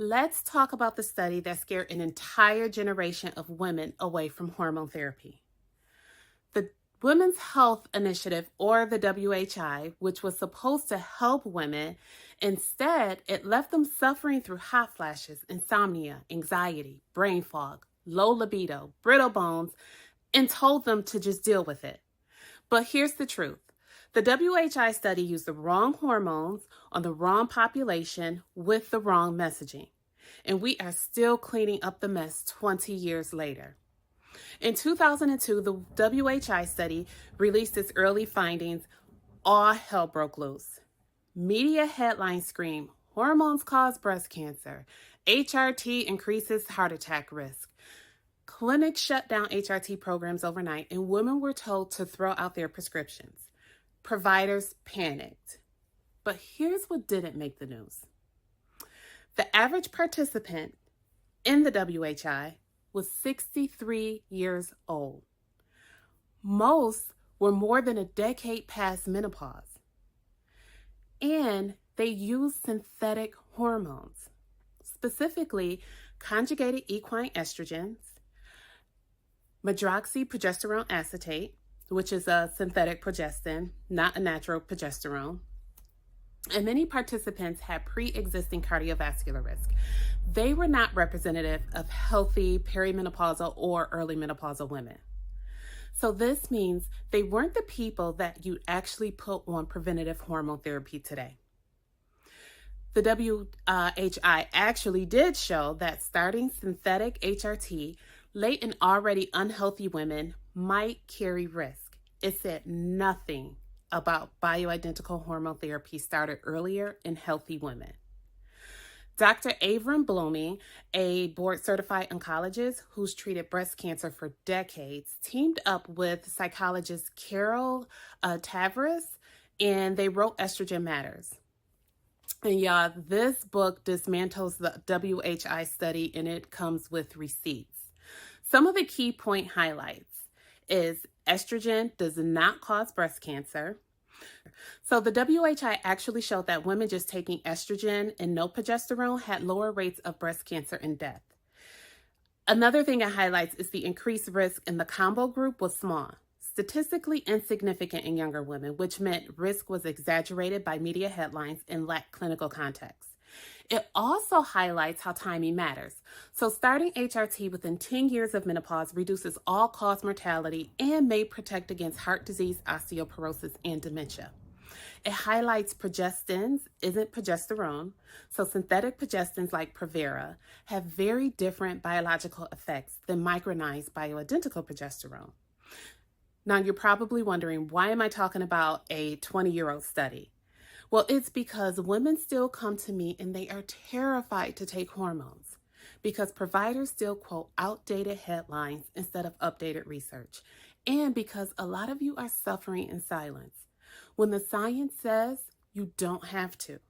Let's talk about the study that scared an entire generation of women away from hormone therapy. The Women's Health Initiative, or the WHI, which was supposed to help women, instead, it left them suffering through hot flashes, insomnia, anxiety, brain fog, low libido, brittle bones, and told them to just deal with it. But here's the truth. The WHI study used the wrong hormones on the wrong population with the wrong messaging. And we are still cleaning up the mess 20 years later. In 2002, the WHI study released its early findings. All hell broke loose. Media headlines scream, hormones cause breast cancer. HRT increases heart attack risk. Clinics shut down HRT programs overnight, and women were told to throw out their prescriptions. Providers panicked. But here's what didn't make the news. The average participant in the WHI was 63 years old. Most were more than a decade past menopause. And they used synthetic hormones, specifically conjugated equine estrogens, medroxyprogesterone acetate, which is a synthetic progestin, not a natural progesterone. And many participants had pre-existing cardiovascular risk. They were not representative of healthy perimenopausal or early menopausal women. So this means they weren't the people that you actually put on preventative hormone therapy today. The WHI actually did show that starting synthetic HRT late in already unhealthy women might carry risk. It said nothing about bioidentical hormone therapy started earlier in healthy women. Dr. Avram Blooming, a board-certified oncologist who's treated breast cancer for decades, teamed up with psychologist Carol Tavris, and they wrote Estrogen Matters. And y'all, this book dismantles the WHI study, and it comes with receipts. Some of the key point highlights is estrogen does not cause breast cancer. So the WHI actually showed that women just taking estrogen and no progesterone had lower rates of breast cancer and death. Another thing it highlights is the increased risk in the combo group was small, statistically insignificant in younger women, which meant risk was exaggerated by media headlines and lacked clinical context. It also highlights how timing matters. So starting HRT within 10 years of menopause reduces all-cause mortality and may protect against heart disease, osteoporosis, and dementia. It highlights progestins isn't progesterone, so synthetic progestins like Provera have very different biological effects than micronized bioidentical progesterone. Now you're probably wondering, why am I talking about a 20-year-old study? Well, it's because women still come to me and they are terrified to take hormones because providers still quote outdated headlines instead of updated research, and because a lot of you are suffering in silence when the science says you don't have to.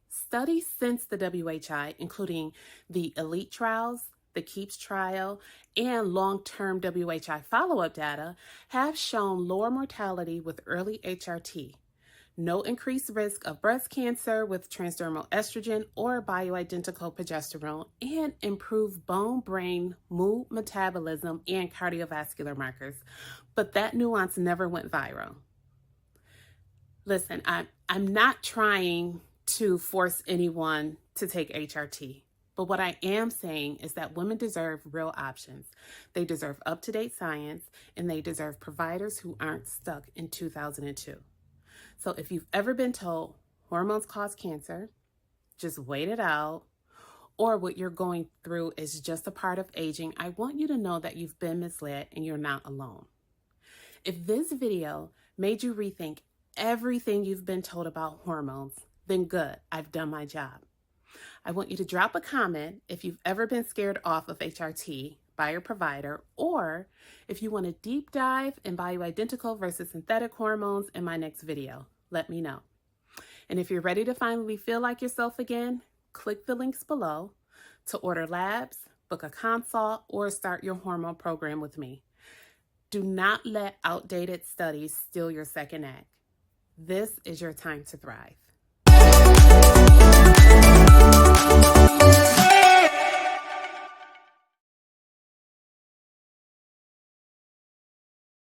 Studies since the WHI, including the ELITE trials, the KEEPS trial, and long-term WHI follow-up data, have shown lower mortality with early HRT, no increased risk of breast cancer with transdermal estrogen or bioidentical progesterone, and improved bone, brain, mood, metabolism, and cardiovascular markers. But that nuance never went viral. Listen, I'm not trying to force anyone to take HRT. But what I am saying is that women deserve real options. They deserve up-to-date science, and they deserve providers who aren't stuck in 2002. So if you've ever been told hormones cause cancer, just wait it out, or what you're going through is just a part of aging, I want you to know that you've been misled and you're not alone. If this video made you rethink everything you've been told about hormones, then good, I've done my job. I want you to drop a comment if you've ever been scared off of HRT by your provider, or if you want a deep dive in bioidentical versus synthetic hormones in my next video, let me know. And if you're ready to finally feel like yourself again, click the links below to order labs, book a consult, or start your hormone program with me. Do not let outdated studies steal your second act. This is your time to thrive.